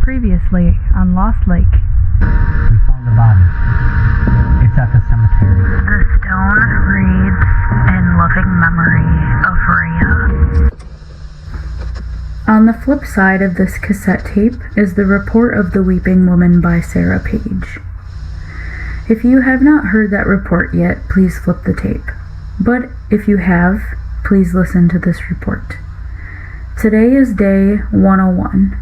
Previously on Lost Lake. We found the body. It's at the cemetery. The stone reads, "In loving memory of Rhea." On the flip side of this cassette tape is the report of the Weeping Woman by Sarah Page. If you have not heard that report yet, please flip the tape. But if you have, please listen to this report. Today is day 101.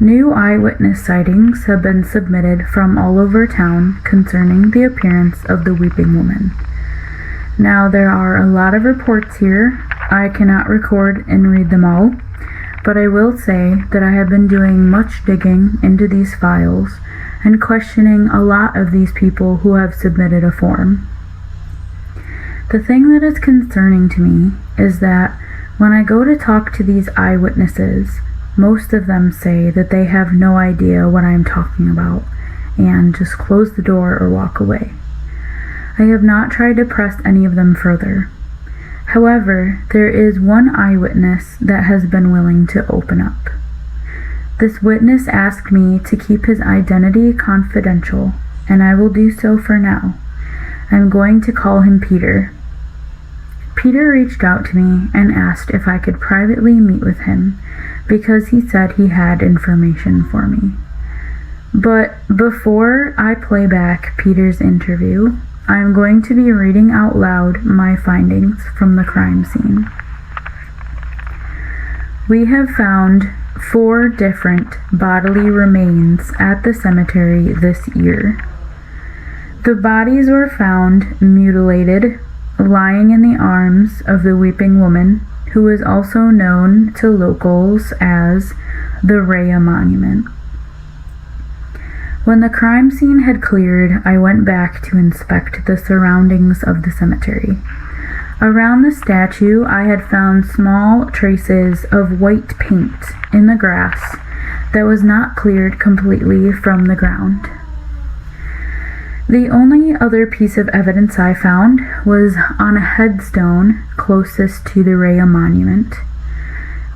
New eyewitness sightings have been submitted from all over town concerning the appearance of the Weeping Woman. Now, there are a lot of reports here. I cannot record and read them all, but I will say that I have been doing much digging into these files and questioning a lot of these people who have submitted a form. The thing that is concerning to me is that when I go to talk to these eyewitnesses, most of them say that they have no idea what I'm talking about and just close the door or walk away. I have not tried to press any of them further. However, there is one eyewitness that has been willing to open up. This witness asked me to keep his identity confidential, and I will do so for now. I'm going to call him Peter. Peter reached out to me and asked if I could privately meet with him because he said he had information for me. But before I play back Peter's interview, I'm going to be reading out loud my findings from the crime scene. We have found 4 different bodily remains at the cemetery this year. The bodies were found mutilated, lying in the arms of the Weeping Woman, who is also known to locals as the Rhea Monument. When the crime scene had cleared, I went back to inspect the surroundings of the cemetery. Around the statue, I had found small traces of white paint in the grass that was not cleared completely from the ground. The only other piece of evidence I found was on a headstone closest to the Rhea Monument.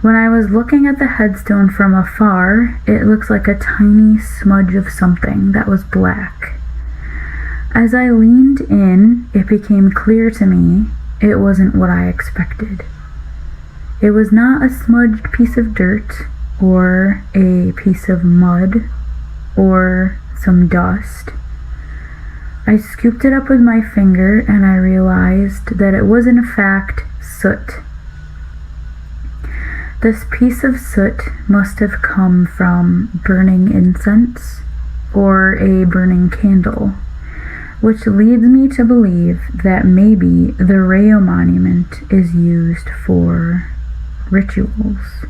When I was looking at the headstone from afar, it looks like a tiny smudge of something that was black. As I leaned in, it became clear to me it wasn't what I expected. It was not a smudged piece of dirt, or a piece of mud, or some dust. I scooped it up with my finger and I realized that it was in fact soot. This piece of soot must have come from burning incense or a burning candle, which leads me to believe that maybe the Rhea Monument is used for rituals.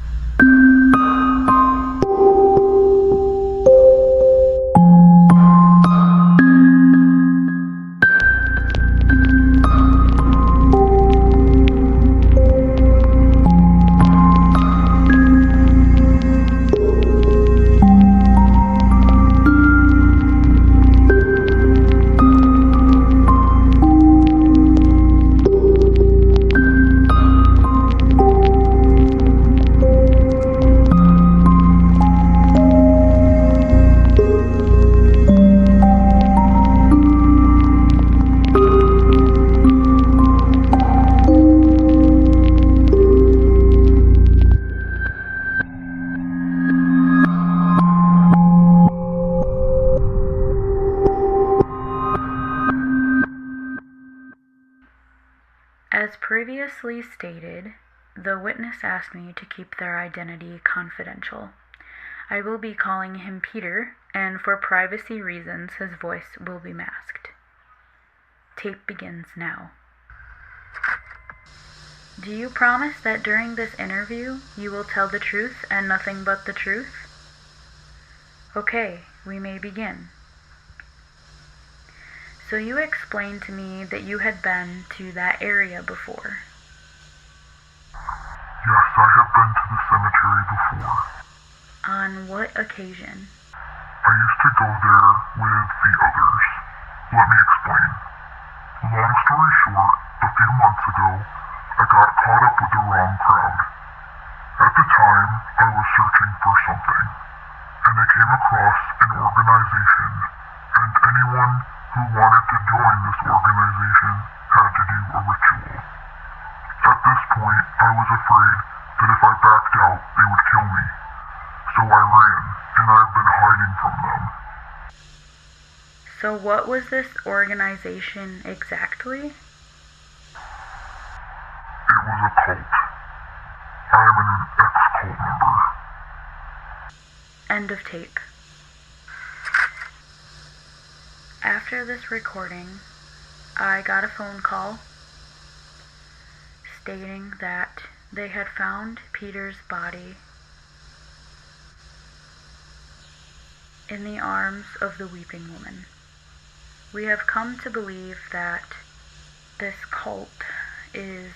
As previously stated, the witness asked me to keep their identity confidential. I will be calling him Peter, and for privacy reasons, his voice will be masked. Tape begins now. Do you promise that during this interview, you will tell the truth and nothing but the truth? Okay, we may begin. So you explained to me that you had been to that area before. Yes, I have been to the cemetery before. On what occasion? I used to go there with the others. Let me explain. Long story short, a few months ago, I got caught up with the wrong crowd. At the time, I was searching for something, and I came across an organization, and anyone who wanted to join this organization had to do a ritual. At this point, I was afraid that if I backed out, they would kill me. So I ran, and I've been hiding from them. So what was this organization exactly? It was a cult. I am an ex-cult member. End of tape. After this recording, I got a phone call stating that they had found Peter's body in the arms of the weeping woman. We have come to believe that this cult is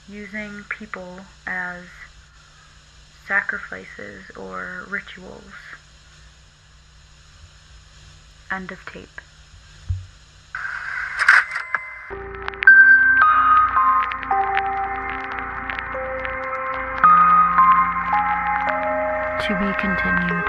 using people as sacrifices or rituals. End of tape. To be continued.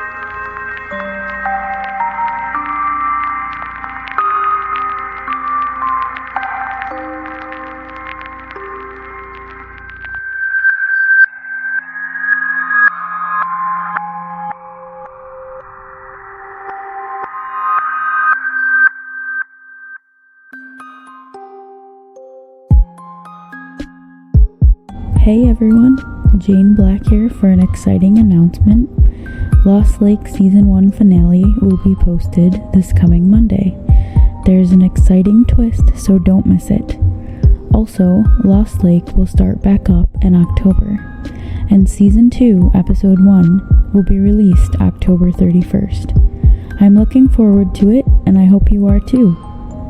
Hey everyone, Jane Black here for an exciting announcement. Lost Lake Season 1 finale will be posted this coming Monday. There's an exciting twist, so don't miss it. Also, Lost Lake will start back up in October, and Season 2, Episode 1 will be released October 31st. I'm looking forward to it, and I hope you are too.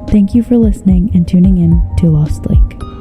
Thank you for listening and tuning in to Lost Lake.